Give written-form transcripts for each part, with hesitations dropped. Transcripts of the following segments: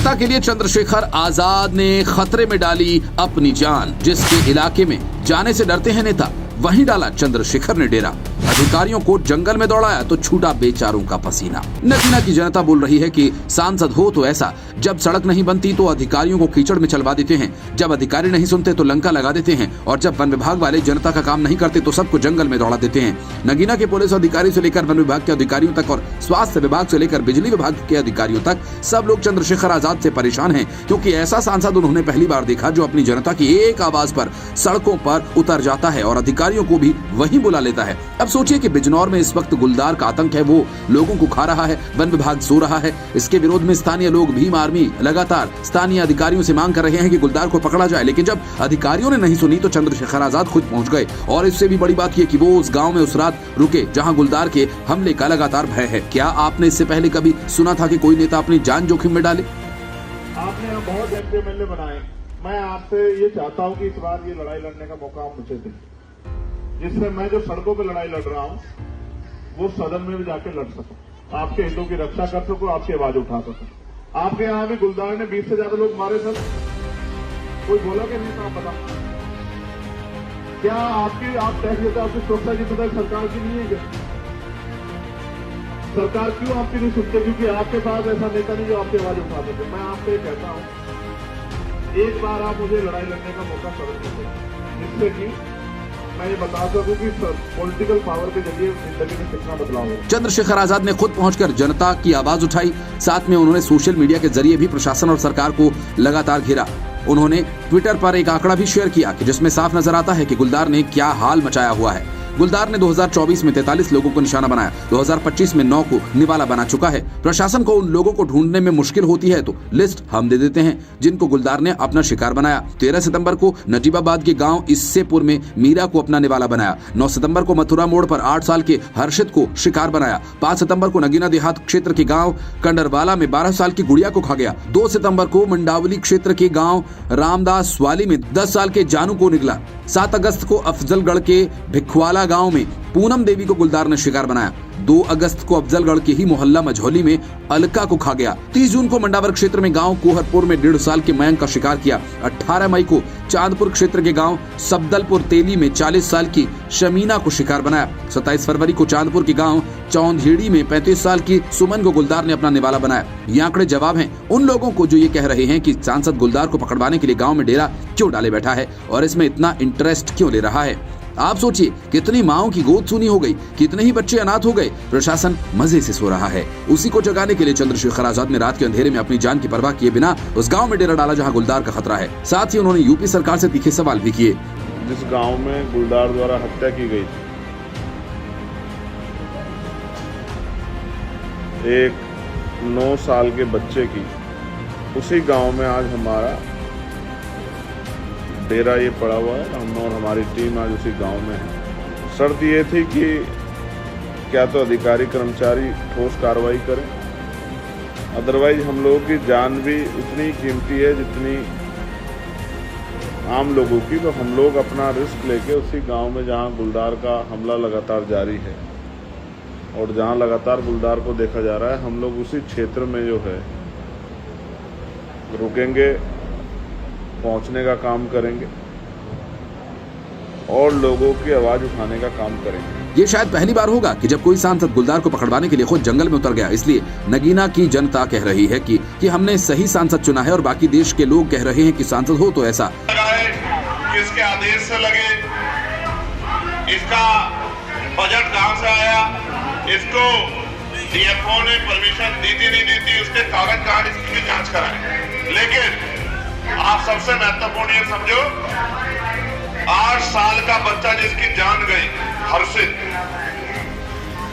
जनता के लिए चंद्रशेखर आजाद ने खतरे में डाली अपनी जान। जिसके इलाके में जाने से डरते हैं नेता, वहीं डाला चंद्रशेखर ने डेरा। अधिकारियों को जंगल में दौड़ाया तो छूटा बेचारों का पसीना। नगीना की जनता बोल रही है कि सांसद हो तो ऐसा, जब सड़क नहीं बनती तो अधिकारियों को कीचड़ में चलवा देते हैं, जब अधिकारी नहीं सुनते तो लंका लगा देते हैं, और जब वन विभाग वाले जनता का काम नहीं करते तो सबको जंगल में दौड़ा देते हैं। नगीना के पुलिस अधिकारी से लेकर वन विभाग के अधिकारियों तक और स्वास्थ्य विभाग से लेकर बिजली विभाग के अधिकारियों तक सब लोग चंद्रशेखर आजाद से परेशान हैं, क्योंकि ऐसा सांसद उन्होंने पहली बार देखा जो अपनी जनता की एक आवाज पर सड़कों पर उतर जाता है और अधिकारियों को भी वहीं बुला लेता है। अब सोचिए कि बिजनौर में इस वक्त गुलदार का आतंक है, वो लोगों को खा रहा है, वन विभाग सो रहा है। इसके विरोध में स्थानीय लोग, भीम आर्मी लगातार स्थानीय अधिकारियों से मांग कर रहे हैं कि गुलदार को पकड़ा जाए, लेकिन जब अधिकारियों ने नहीं सुनी तो चंद्रशेखर आजाद खुद पहुंच गए। और इससे भी बड़ी बात यह कि वो उस गांव में उस रात रुके जहां गुलदार के हमले का लगातार भय है। क्या आपने इससे पहले कभी सुना था कि कोई नेता अपनी जान जोखिम में डाले? आपने यहाँ बहुत एमएलए बनाए, मैं आपसे ये चाहता हूँ कि इस बार ये लड़ाई लड़ने का मौका आप मुझे दें, जिससे मैं जो सड़कों पे लड़ाई लड़ रहा हूँ वो सदन में भी जाके लड़ सकूं, आपके हितों की रक्षा कर सकूं, आपकी आवाज उठा सकूं। आपके यहाँ भी गुलदार ने 20 से ज्यादा लोग मारे सर, कोई बोला कि नहीं? आप बता, क्या आप टैक्स देते, आपकी सुरक्षा जिम्मेदारी सरकार की नहीं है क्या? सरकार क्यों आपकी नहीं सुनते? क्योंकि आपके पास ऐसा नेता नहीं जो आपकी आवाज उठा सके। मैं आपसे ये कहता हूं, एक बार आप मुझे लड़ाई लड़ने का मौका सदन में दें, जिससे कि मैं ये बता सकूं कि पॉलिटिकल पावर के जरिए जिंदगी में कितना बदलाव है। चंद्रशेखर आजाद ने खुद पहुंचकर जनता की आवाज उठाई। साथ में उन्होंने सोशल मीडिया के जरिए भी प्रशासन और सरकार को लगातार घेरा। उन्होंने ट्विटर पर एक आंकड़ा भी शेयर किया कि जिसमें साफ नजर आता है कि गुलदार ने क्या हाल मचाया हुआ है। गुलदार ने 2024 में 43 लोगों को निशाना बनाया, 2025 में 9 को निवाला बना चुका है। प्रशासन को उन लोगों को ढूंढने में मुश्किल होती है तो लिस्ट हम दे देते हैं जिनको गुलदार ने अपना शिकार बनाया। 13 सितंबर को नजीबाबाद के गांव इससेपुर में मीरा को अपना निवाला बनाया। 9 सितंबर को मथुरा मोड़ पर 8 साल के हर्षित को शिकार बनाया। 5 सितंबर को नगीना देहात क्षेत्र के गाँव कंडरवाला में 12 साल की गुड़िया को खा गया। 2 सितंबर को मंडावली क्षेत्र के गाँव रामदास वाली में 10 साल के जानू को निकला। 7 अगस्त को अफजलगढ़ के भिखवाला गांव में पूनम देवी को गुलदार ने शिकार बनाया। 2 अगस्त को अफजलगढ़ के ही मोहल्ला मझौली में अलका को खा गया। 30 जून को मंडावर क्षेत्र में गांव कोहरपुर में 1.5 साल के मयंक का शिकार किया। 18 मई को चांदपुर क्षेत्र के गांव सबदलपुर तेली में 40 साल की शमीना को शिकार बनाया। 27 फरवरी को चांदपुर के गांव चौंधेड़ी में 35 साल की सुमन को गुलदार ने अपना निवाला बनाया। ये आंकड़े जवाब हैं उन लोगों को जो ये कह रहे हैं कि सांसद गुलदार को पकड़वाने के लिए गाँव में डेरा क्यों डाले बैठा है और इसमें इतना इंटरेस्ट क्यों ले रहा है। आप सोचिए, कितनी माओं की गोद सूनी हो गई, कितने ही बच्चे अनाथ हो गए। प्रशासन मजे से सो रहा है। उसी को जगाने के लिए चंद्रशेखर आजाद ने रात के अंधेरे में अपनी जान की परवाह किए बिना उस गांव में डेरा डाला जहां गुलदार का खतरा है। साथ ही उन्होंने यूपी सरकार से तीखे सवाल भी किए। जिस गांव में गुलदार द्वारा हत्या की गई थी, एक 9 साल के बच्चे की, उसी गांव में आज हमारा डेरा ये पड़ा हुआ है। हम और हमारी टीम आज उसी गांव में है। शर्त ये थी कि क्या तो अधिकारी कर्मचारी ठोस कार्रवाई करें, अदरवाइज हम लोगों की जान भी उतनी कीमती है जितनी आम लोगों की। तो हम लोग अपना रिस्क लेके उसी गांव में, जहां गुलदार का हमला लगातार जारी है और जहां लगातार गुलदार को देखा जा रहा है, हम लोग उसी क्षेत्र में जो है रुकेंगे, पहुंचने का काम करेंगे और लोगों की आवाज उठाने का काम करेंगे। ये शायद पहली बार होगा कि जब कोई सांसद गुलदार को पकड़वाने के लिए खुद जंगल में उतर गया। इसलिए नगीना की जनता कह रही है कि हमने सही सांसद चुना है और बाकी देश के लोग कह रहे हैं कि सांसद हो तो ऐसा। किसके आदेश से लगे, इसका बजट कहां से आया, इसको डीएफओ ने परमिशन दी थी नहीं दी थी, उसके कागज कहां, इसकी जांच कराएं। लेकिन आप सबसे महत्वपूर्ण ये समझो, 8 साल का बच्चा जिसकी जान गई, हर्षित,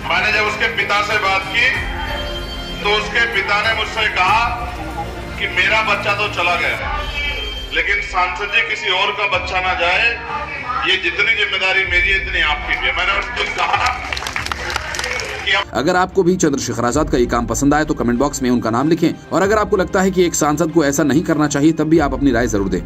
मैंने जब उसके पिता से बात की तो उसके पिता ने मुझसे कहा कि मेरा बच्चा तो चला गया, लेकिन सांसद जी किसी और का बच्चा ना जाए, ये जितनी जिम्मेदारी मेरी है इतनी आपकी भी है। मैंने उसको कहा कि अगर आपको भी चंद्रशेखर आजाद का ये काम पसंद आए तो कमेंट बॉक्स में उनका नाम लिखें, और अगर आपको लगता है कि एक सांसद को ऐसा नहीं करना चाहिए तब भी आप अपनी राय जरूर दें।